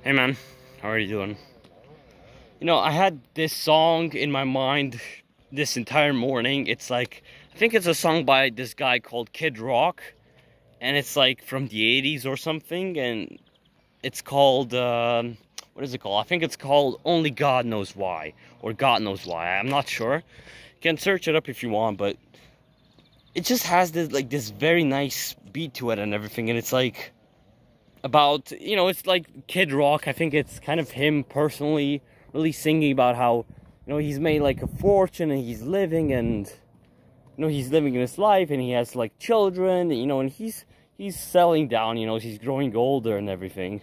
Hey man, how are you doing? You know, I had this song in my mind this entire morning. It's like, I think it's a song by this guy called Kid Rock, and it's like from the 80s or something, and it's called, what is it called? I think it's called Only God Knows Why, or God Knows Why, I'm not sure. You can search it up if you want, but it just has this, like, this very nice beat to it and everything, and it's like, about, you know, it's like Kid Rock. I think it's kind of him personally really singing about how, you know, he's made like a fortune and he's living, and you know, he's living in his life, and he has like children, you know, and he's settling down, you know, he's growing older and everything.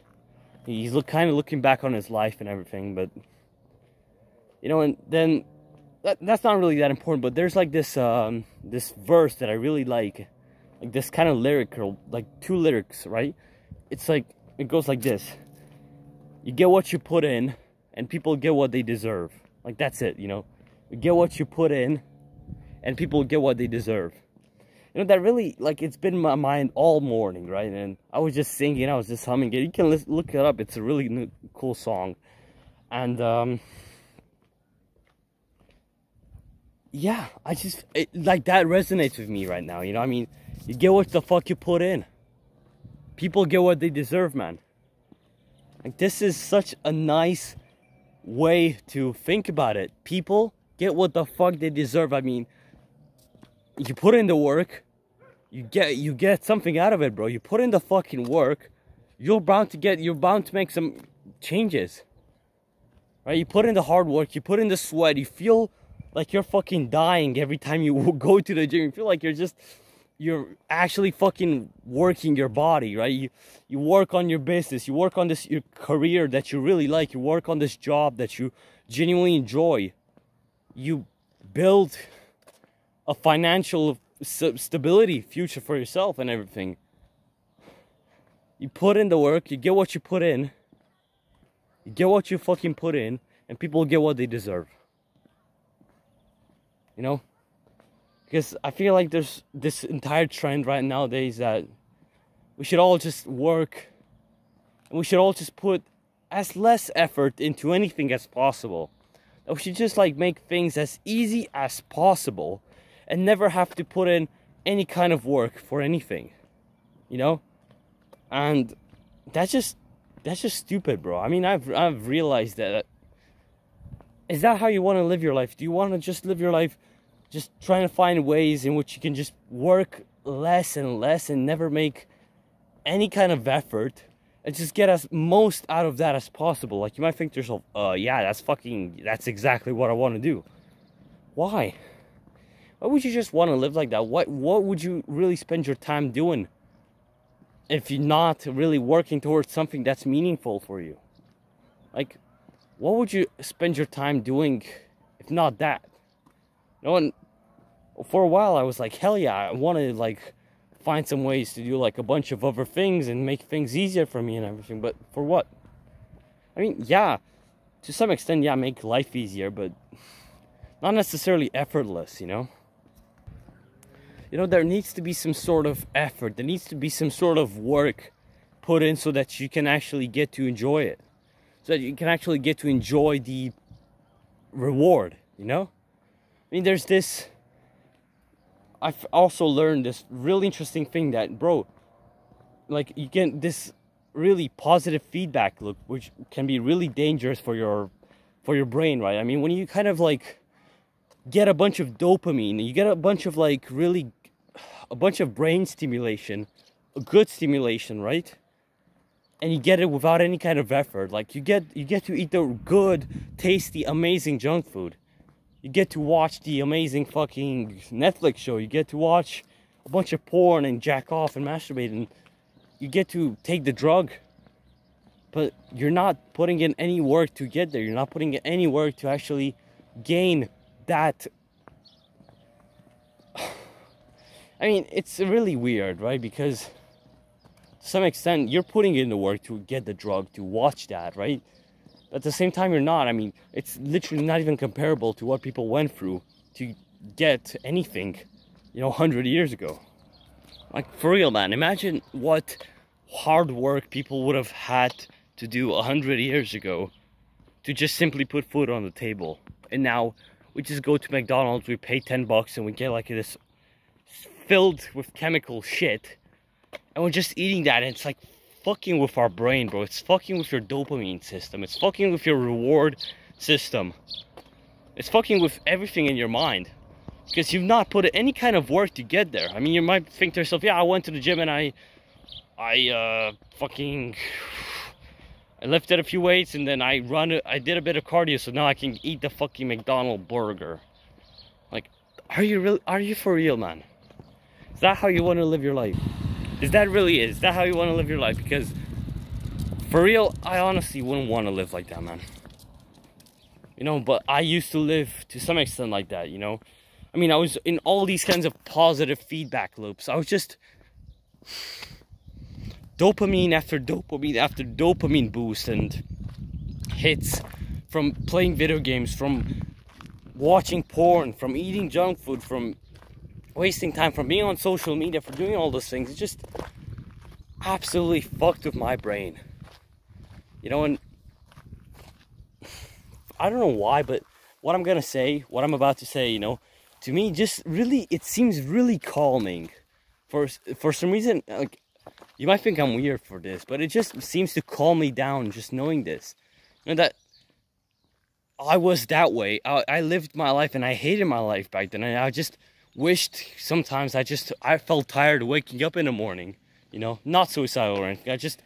He's kind of looking back on his life and everything, but you know, and then that's not really that important, but there's like this this verse that I really like this kind of lyrical, like two lyrics, right? It's like, it goes like this: you get what you put in, and people get what they deserve. Like, that's it, you know? You get what you put in, and people get what they deserve. You know, that really, like, it's been in my mind all morning, right? And I was just singing, I was just humming it. You can look it up, it's a really cool song. And, yeah, like, that resonates with me right now, you know? I mean, you get what the fuck you put in. People get what they deserve, man. Like, this is such a nice way to think about it. People get what the fuck they deserve. I mean, you put in the work, you get something out of it, bro. You put in the fucking work, you're bound to make some changes. Right? You put in the hard work, you put in the sweat, you feel like you're fucking dying every time you go to the gym. You feel like you're actually fucking working your body, right? You work on your business, you work on your career that you really like, you work on this job that you genuinely enjoy. You build a financial stability future for yourself and everything. You put in the work, you get what you put in. You get what you fucking put in, and people get what they deserve. You know? Because I feel like there's this entire trend right nowadays that we should all just work, and we should all just put as less effort into anything as possible. That we should just like make things as easy as possible and never have to put in any kind of work for anything, you know? And that's just stupid, bro. I mean, I've realized that. Is that how you want to live your life? Do you want to just live your life just trying to find ways in which you can just work less and less and never make any kind of effort and just get as most out of that as possible? Like, you might think to yourself, yeah, that's exactly what I want to do. Why? Why would you just want to live like that? What would you really spend your time doing if you're not really working towards something that's meaningful for you? Like, what would you spend your time doing if not that? You know, and for a while I was like, hell yeah, I want to like find some ways to do like a bunch of other things and make things easier for me and everything. But for what? I mean, yeah, to some extent, yeah, make life easier, but not necessarily effortless, you know? You know, there needs to be some sort of effort. There needs to be some sort of work put in so that you can actually get to enjoy it. So that you can actually get to enjoy the reward, you know? I mean, there's this, I've also learned this really interesting thing that, bro, like, you get this really positive feedback loop, which can be really dangerous for your brain, right? I mean, when you kind of like get a bunch of dopamine, you get a bunch of like a bunch of brain stimulation, a good stimulation, right? And you get it without any kind of effort. Like, you get to eat the good, tasty, amazing junk food. You get to watch the amazing fucking Netflix show. You get to watch a bunch of porn and jack off and masturbate, and you get to take the drug. But you're not putting in any work to get there. You're not putting in any work to actually gain that. I mean, it's really weird, right? Because to some extent, you're putting in the work to get the drug, to watch that, right? But at the same time, you're not. I mean, it's literally not even comparable to what people went through to get anything, you know, 100 years ago. Like, for real, man, imagine what hard work people would have had to do 100 years ago to just simply put food on the table. And now we just go to McDonald's, we pay $10 and we get like this filled with chemical shit, and we're just eating that, and it's like fucking with our brain, bro. It's fucking with your dopamine system. It's fucking with your reward system. It's fucking with everything in your mind, because you've not put any kind of work to get there. I mean, you might think to yourself, yeah, I went to the gym and I lifted a few weights, and then I did a bit of cardio, so now I can eat the fucking McDonald's burger. Like, are you for real, man? Is that how you want to live your life? Is that how you want to live your life? Because for real, I honestly wouldn't want to live like that, man. You know, but I used to live to some extent like that, you know. I mean, I was in all these kinds of positive feedback loops. I was just dopamine after dopamine after dopamine boost and hits from playing video games, from watching porn, from eating junk food, from wasting time, from being on social media, for doing all those things. It just absolutely fucked with my brain, you know. And I don't know why, but what I'm about to say, you know, to me, just really, it seems really calming. For some reason, like, you might think I'm weird for this, but it just seems to calm me down just knowing this. You know, that I was that way. I lived my life and I hated my life back then. And I just wished sometimes I felt tired waking up in the morning, you know, not suicidal or anything. I just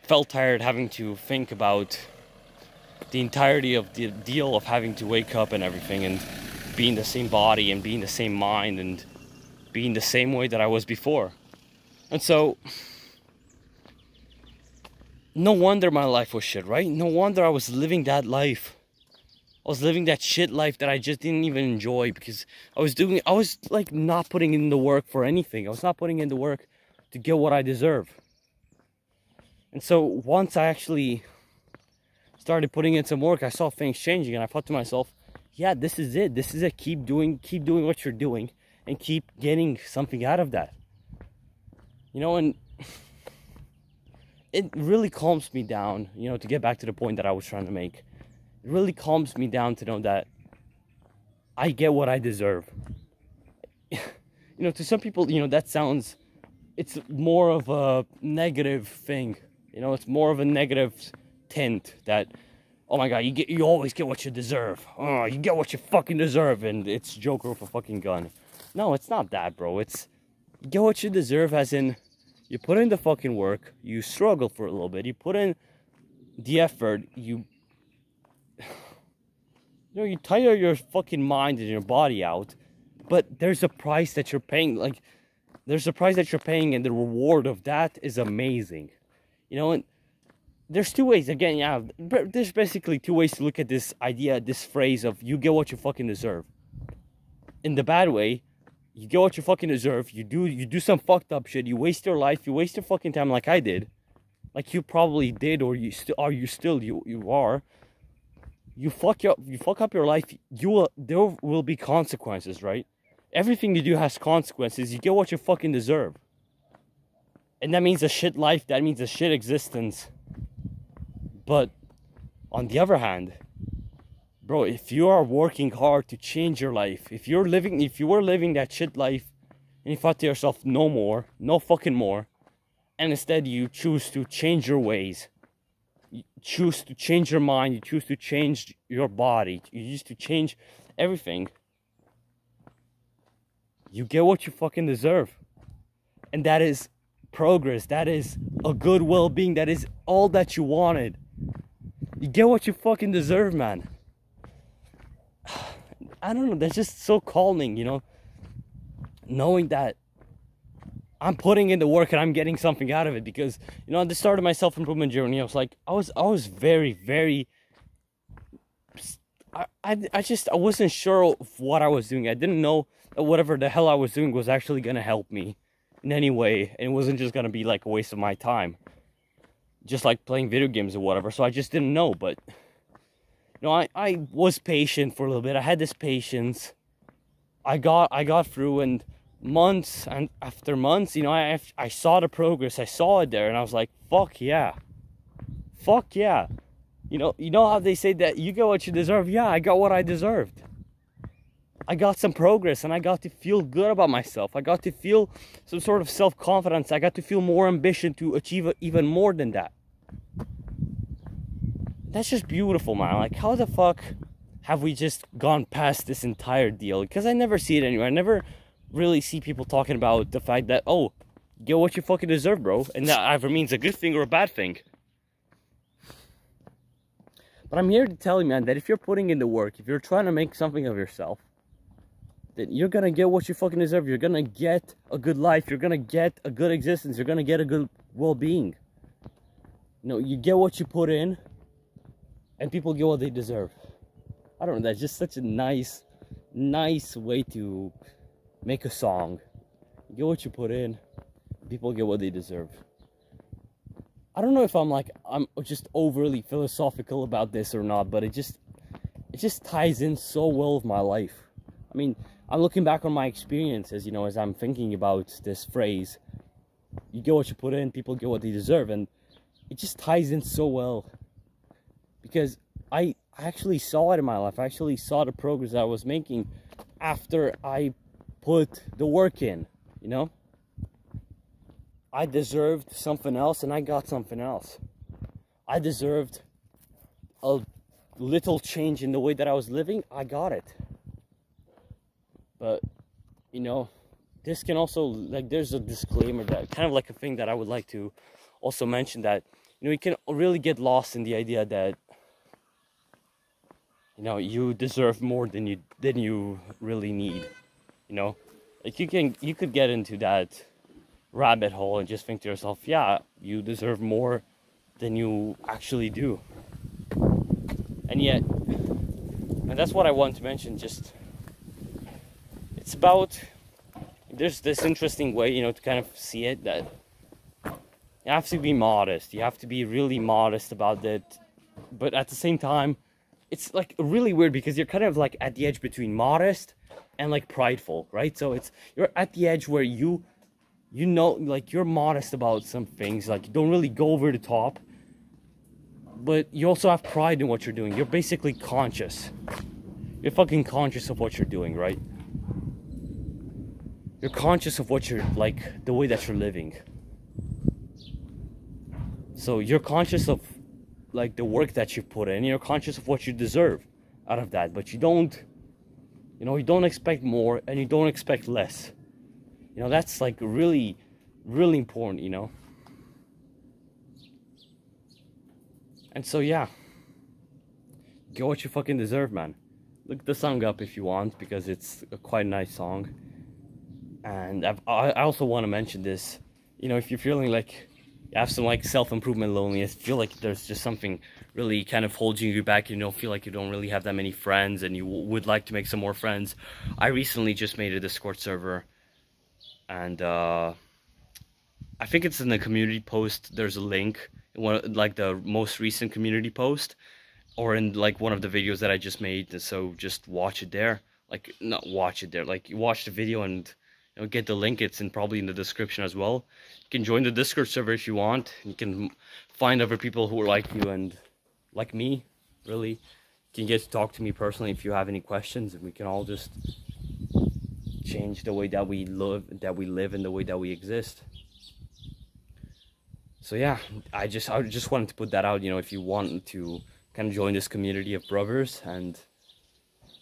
felt tired having to think about the entirety of the deal of having to wake up and everything, and being the same body and being the same mind and being the same way that I was before. And so, no wonder my life was shit, right? No wonder I was living that life. I was living that shit life that I just didn't even enjoy, because I was like not putting in the work for anything. I was not putting in the work to get what I deserve. And so once I actually started putting in some work, I saw things changing, and I thought to myself, yeah, this is it. This is it. Keep doing what you're doing and keep getting something out of that. You know, and it really calms me down, you know, to get back to the point that I was trying to make. It really calms me down to know that I get what I deserve. You know, to some people, you know, it's more of a negative thing. You know, it's more of a negative tint that, oh my god, you always get what you deserve. Oh, you get what you fucking deserve, and it's Joker with a fucking gun. No, it's not that, bro. It's, you get what you deserve as in, you put in the fucking work, you struggle for a little bit, you put in the effort, you tire your fucking mind and your body out, but there's a price that you're paying. Like, there's a price that you're paying, and the reward of that is amazing. You know, and there's two ways, again, yeah, there's basically two ways to look at this idea, this phrase of you get what you fucking deserve. In the bad way, you get what you fucking deserve, you do some fucked up shit, you waste your life, you waste your fucking time like I did, like you probably did, or you are. You fuck up your life, there will be consequences, right? Everything you do has consequences. You get what you fucking deserve. And that means a shit life, that means a shit existence. But on the other hand, bro, if you are working hard to change your life, if you were living that shit life, and you thought to yourself, no more, no fucking more, and instead you choose to change your ways, you choose to change your mind, you choose to change your body, you choose to change everything, you get what you fucking deserve. And that is progress, that is a good well-being, that is all that you wanted. You get what you fucking deserve, man. I don't know, that's just so calming, you know, knowing that I'm putting in the work and I'm getting something out of it. Because, you know, at the start of my self-improvement journey, I was like, I was very, I wasn't sure of what I was doing. I didn't know that whatever the hell I was doing was actually gonna help me in any way, and it wasn't just gonna be like a waste of my time, just like playing video games or whatever. So I just didn't know. But, you know, I was patient for a little bit. I had this patience. I got through, and months and after months, you know, I saw the progress. I saw it there, and I was like, fuck yeah, fuck yeah. You know how they say that you get what you deserve? Yeah, I got what I deserved. I got some progress, and I got to feel good about myself. I got to feel some sort of self-confidence. I got to feel more ambition to achieve even more than that. That's just beautiful, man. Like, how the fuck have we just gone past this entire deal? Because I never see it anywhere. I never really see people talking about the fact that, oh, get what you fucking deserve, bro. And that either means a good thing or a bad thing. But I'm here to tell you, man, that if you're putting in the work, if you're trying to make something of yourself, then you're gonna get what you fucking deserve. You're gonna get a good life. You're gonna get a good existence. You're gonna get a good well-being. You get what you put in, and people get what they deserve. I don't know, that's just such a nice way to make a song. You get what you put in, people get what they deserve. I don't know if I'm just overly philosophical about this or not, but it just ties in so well with my life. I mean, I'm looking back on my experiences, as I'm thinking about this phrase, you get what you put in, people get what they deserve, and it just ties in so well. Because I actually saw it in my life. I actually saw the progress that I was making after I put the work in, I deserved something else, and I got something else. I deserved a little change in the way that I was living. I got it. But, this can also, there's a disclaimer that, kind of like a thing that I would like to also mention, that, you can really get lost in the idea that, you deserve more than you really need, Like, you could get into that rabbit hole and just think to yourself, yeah, you deserve more than you actually do. And yet, and that's what I want to mention, just, it's about, there's this interesting way, to kind of see it, that you have to be modest. You have to be really modest about it. But at the same time, it's like really weird, because you're kind of like at the edge between modest and like prideful, right? So you're at the edge where like you're modest about some things, like you don't really go over the top, but you also have pride in what you're doing. You're basically conscious. You're fucking conscious of what you're doing, right? You're conscious of what you're, like, the way that you're living. So you're conscious of, like, the work that you put in. You're conscious of what you deserve out of that. But you don't expect more, and you don't expect less. That's, like, really, really important, And so, yeah. Get what you fucking deserve, man. Look the song up if you want, because it's a quite nice song. And I also want to mention this, if you're feeling like you have some like self-improvement loneliness, feel like there's just something really kind of holding you back, feel like you don't really have that many friends and you would like to make some more friends, I recently just made a Discord server, and I think it's in the community post. There's a link in like the most recent community post, or in like one of the videos that I just made, so just watch it there. Like, not watch it there, like you watch the video and get the link. It's probably in the description as well. You can join the Discord server if you want. You can find other people who are like you and like me, really. You can get to talk to me personally if you have any questions, and we can all just change the way that we live, and the way that we exist. So yeah, I just wanted to put that out. If you want to kind of join this community of brothers and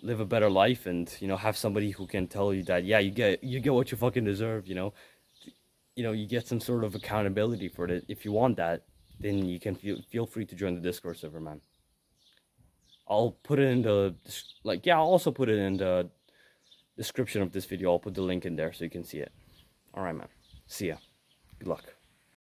live a better life, and have somebody who can tell you that, yeah, you get what you fucking deserve, you get some sort of accountability for it. If you want that, then you can feel free to join the Discord server, man. I'll put it in the I'll also put it in the description of this video. I'll put the link in there so you can see it. All right, man. See ya. Good luck.